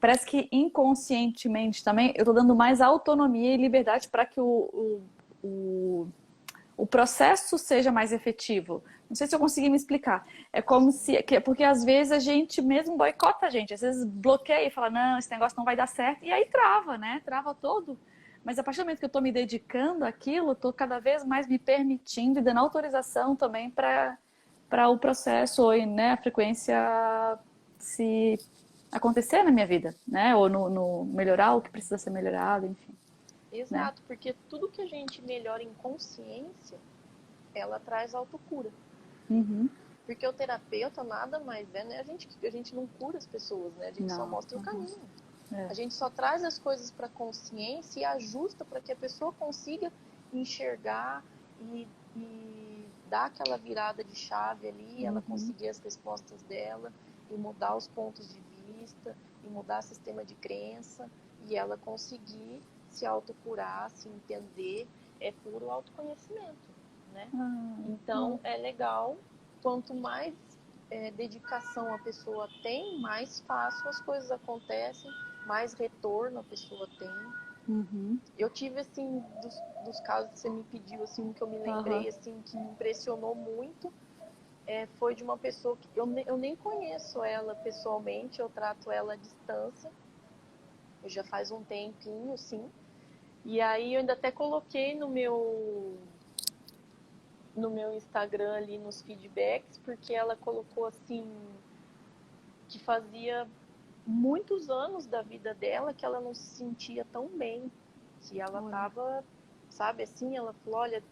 parece que inconscientemente também eu estou dando mais autonomia e liberdade para que o processo seja mais efetivo. Não sei se eu consegui me explicar. É como se... Porque às vezes a gente mesmo boicota a gente. Às vezes bloqueia e fala, não, esse negócio não vai dar certo. E aí trava, né? Trava todo. Mas a partir do momento que eu estou me dedicando àquilo, estou cada vez mais me permitindo e dando autorização também para o processo ou, né, a frequência se acontecer na minha vida, né? Ou no melhorar o que precisa ser melhorado, enfim. Né? Exato, porque tudo que a gente melhora em consciência, ela traz autocura. Porque o terapeuta nada mais é, né? A gente não cura as pessoas, né? A gente só mostra o caminho. A gente só traz as coisas para consciência e ajusta para que a pessoa consiga enxergar e dar aquela virada de chave ali, ela conseguir as respostas dela e mudar os pontos de vista e mudar o sistema de crença e ela conseguir se autocurar, se entender, é puro autoconhecimento, né? Então é legal, quanto mais dedicação a pessoa tem, mais fácil as coisas acontecem, mais retorno a pessoa tem. Eu tive, assim, dos casos que você me pediu, assim, que eu me lembrei, assim, que me impressionou muito, foi de uma pessoa que eu nem conheço ela pessoalmente, eu trato ela à distância, já faz um tempinho, sim, e aí eu ainda até coloquei no meu Instagram ali nos feedbacks, porque ela colocou assim que fazia muitos anos da vida dela que ela não se sentia tão bem, que ela tava, sabe, assim, ela falou, olha,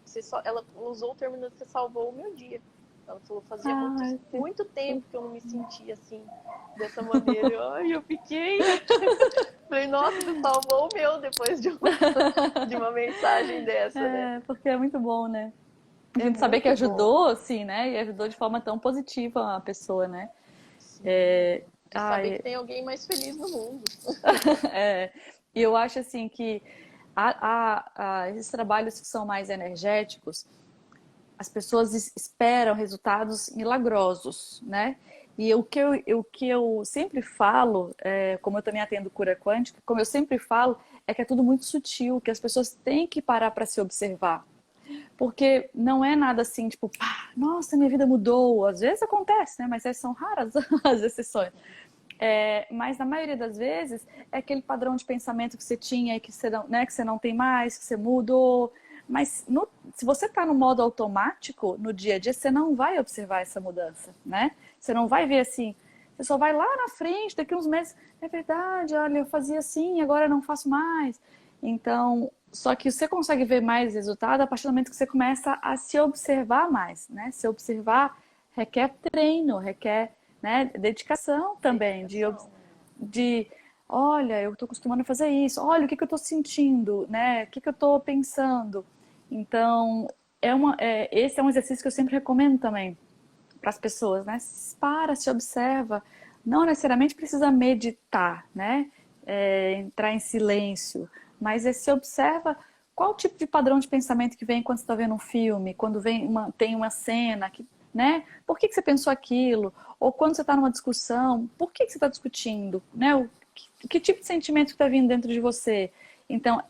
ela usou o termo de você salvou o meu dia. Ela falou, fazia muito tempo que eu não me sentia assim, dessa maneira. Eu fiquei, falei, nossa, você salvou o meu depois de uma mensagem dessa, né? Porque é muito bom, né? A gente saber que muito ajudou, bom. assim, né? E ajudou de forma tão positiva a pessoa, né? Sim. De saber que tem alguém mais feliz no mundo. E eu acho, assim, que esses trabalhos que são mais energéticos, as pessoas esperam resultados milagrosos, né? E o que eu sempre falo, como eu também atendo cura quântica, como eu sempre falo, é que é tudo muito sutil, que as pessoas têm que parar para se observar. Porque não é nada assim, tipo, pá, nossa, minha vida mudou. Às vezes acontece, né? Mas são raras as exceções. Mas na maioria das vezes é aquele padrão de pensamento que você tinha e que você não tem mais, que você mudou. Mas se você está no modo automático no dia a dia, você não vai observar essa mudança, né? Você não vai ver assim. Você só vai lá na frente, daqui uns meses, é verdade, olha, eu fazia assim, agora eu não faço mais. Então, só que você consegue ver mais resultado a partir do momento que você começa a se observar mais, né? Se observar requer treino, requer, né, dedicação também, de olha, eu estou acostumando a fazer isso, olha o que eu estou sentindo, né? O que eu estou pensando. Então, esse é um exercício que eu sempre recomendo também para as pessoas, né? Para, se observa. Não necessariamente precisa meditar, né? Entrar em silêncio, mas se observa qual tipo de padrão de pensamento que vem quando você está vendo um filme, quando tem uma cena, né? Por que você pensou aquilo? Ou quando você está numa discussão, por que você está discutindo? Né? Que tipo de sentimento está vindo dentro de você? Então,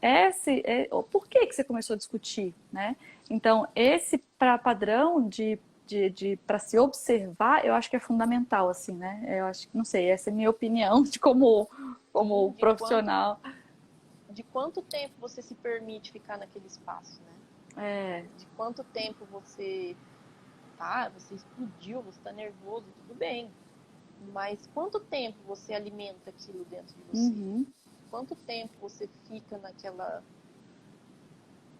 por que você começou a discutir? Né? Então, esse padrão para se observar, eu acho que é fundamental, assim, né? Eu acho que, não sei, essa é a minha opinião de como profissional. De quanto tempo você se permite ficar naquele espaço, né? De quanto tempo você explodiu, você tá nervoso, tudo bem. Mas quanto tempo você alimenta aquilo dentro de você? quanto tempo você fica naquela,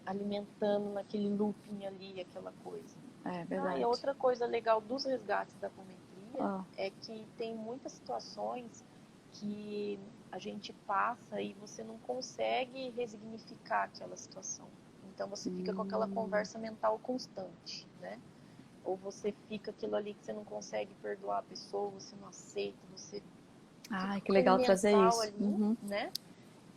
alimentando naquele looping ali, aquela coisa. É verdade. E outra coisa legal dos resgates da apometria é que tem muitas situações que a gente passa e você não consegue resignificar aquela situação. Então você fica com aquela conversa mental constante, né? Ou você fica aquilo ali que você não consegue perdoar a pessoa, você não aceita, você Ai, que legal trazer isso. Ali, né?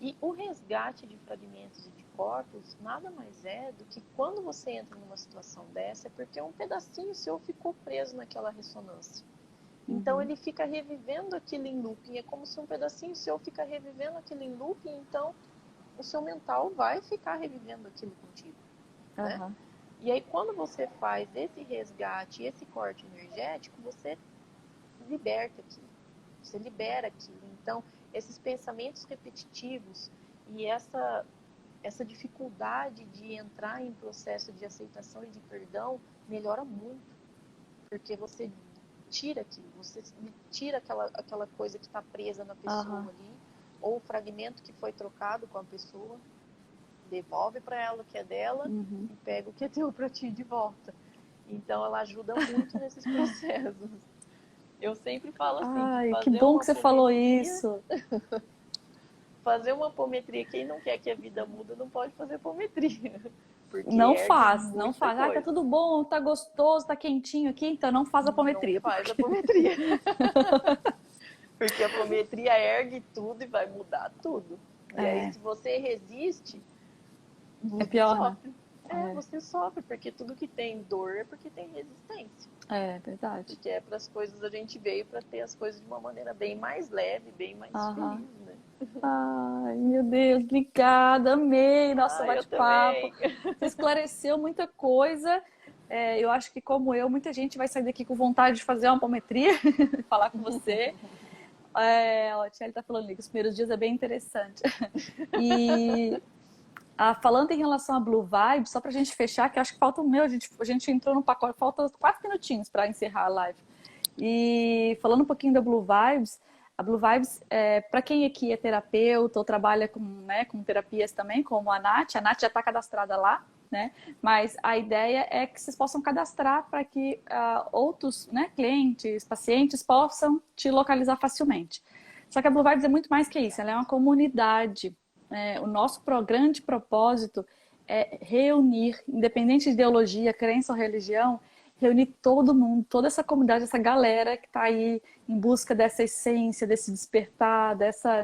E o resgate de fragmentos e de corpos nada mais é do que quando você entra numa situação dessa, é porque um pedacinho seu ficou preso naquela ressonância. Então ele fica revivendo aquilo em looping, é como se um pedacinho seu fica revivendo aquilo em looping, então o seu mental vai ficar revivendo aquilo contigo, né? E aí quando você faz esse resgate, esse corte energético, você liberta aquilo, você libera aquilo. Então esses pensamentos repetitivos e essa dificuldade de entrar em processo de aceitação e de perdão melhora muito, porque você tira aquilo, você tira aquela coisa que está presa na pessoa ali, ou o fragmento que foi trocado com a pessoa, devolve para ela o que é dela e pega o que é teu para ti de volta. Então ela ajuda muito nesses processos. Eu sempre falo assim, ai, que bom que você falou isso. Fazer uma apometria, quem não quer que a vida muda não pode fazer apometria. Não faz. Ah, tá tudo bom, tá gostoso, tá quentinho aqui, então não faz apometria. Não faz apometria. Porque a apometria ergue tudo e vai mudar tudo. E aí, se você resiste, você pior, sofre. Você sofre, porque tudo que tem dor é porque tem resistência. É verdade. Porque para as coisas a gente veio para ter as coisas de uma maneira bem mais leve, bem mais feliz, né? Ai, meu Deus, obrigada, amei nosso bate-papo. Você esclareceu muita coisa. Eu acho que, como eu, muita gente vai sair daqui com vontade de fazer uma apometria, falar com você. A Tchelle está falando ali que os primeiros dias é bem interessante. E falando em relação a Blue Vibes, só para a gente fechar, que acho que falta o meu, a gente entrou no pacote, falta 4 minutinhos para encerrar a live. E falando um pouquinho da Blue Vibes, a Blue Vibes, para quem aqui é terapeuta ou trabalha com terapias também, como a Nath já está cadastrada lá, né? Mas a ideia é que vocês possam cadastrar para que outros clientes, pacientes possam te localizar facilmente. Só que a Blue Vibes é muito mais que isso, ela é uma comunidade. O nosso grande propósito é reunir, independente de ideologia, crença ou religião, reunir todo mundo, toda essa comunidade, essa galera que está aí em busca dessa essência, desse despertar, dessa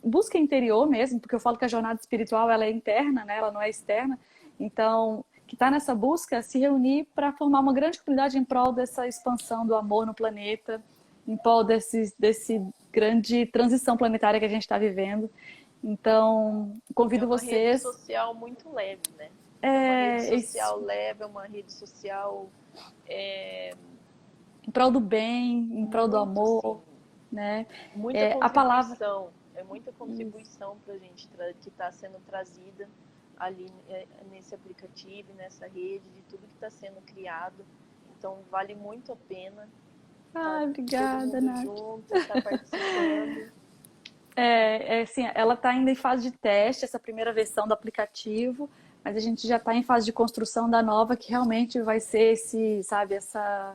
busca interior mesmo, porque eu falo que a jornada espiritual ela é interna, né? Ela não é externa. Então, que está nessa busca, se reunir para formar uma grande comunidade em prol dessa expansão do amor no planeta, em prol desse grande transição planetária que a gente está vivendo. Então, convido vocês... É uma rede social muito leve, né? É uma rede social leve, é uma rede social... Em prol do bem, em prol do amor, né? Muita contribuição, a palavra... É muita contribuição para a gente que está sendo trazida ali nesse aplicativo, nessa rede, de tudo que está sendo criado. Então, vale muito a pena. Obrigada, Nath. Junto, estar participando. Assim, ela está ainda em fase de teste, essa primeira versão do aplicativo, mas a gente já está em fase de construção da nova, que realmente vai ser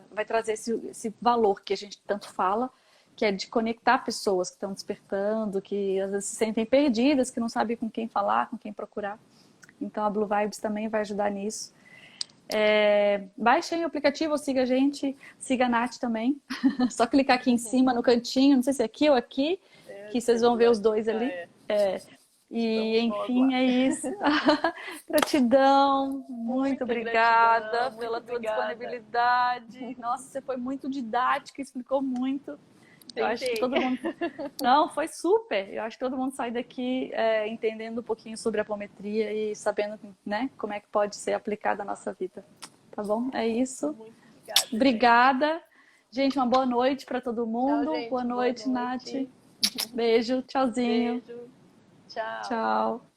vai trazer esse valor que a gente tanto fala, que é de conectar pessoas que estão despertando, que às vezes se sentem perdidas, que não sabem com quem falar, com quem procurar. Então a Blue Vibes também vai ajudar nisso. Baixem o aplicativo, siga a gente, siga a Nath também. Só clicar aqui em cima, no cantinho, não sei se é aqui ou aqui, que vocês vão ver os dois ali. E enfim, é isso. Gratidão, muito obrigada pela tua disponibilidade. Nossa, você foi muito didática, explicou muito. Eu acho que todo mundo... Não, foi super. Eu acho que todo mundo sai daqui entendendo um pouquinho sobre a apometria e sabendo, né, como é que pode ser aplicada à nossa vida. Tá bom? É isso. Muito obrigada. Obrigada. Gente, uma boa noite para todo mundo. Tchau, gente. Boa noite, Nath. Beijo, tchauzinho. Beijo. Tchau. Tchau.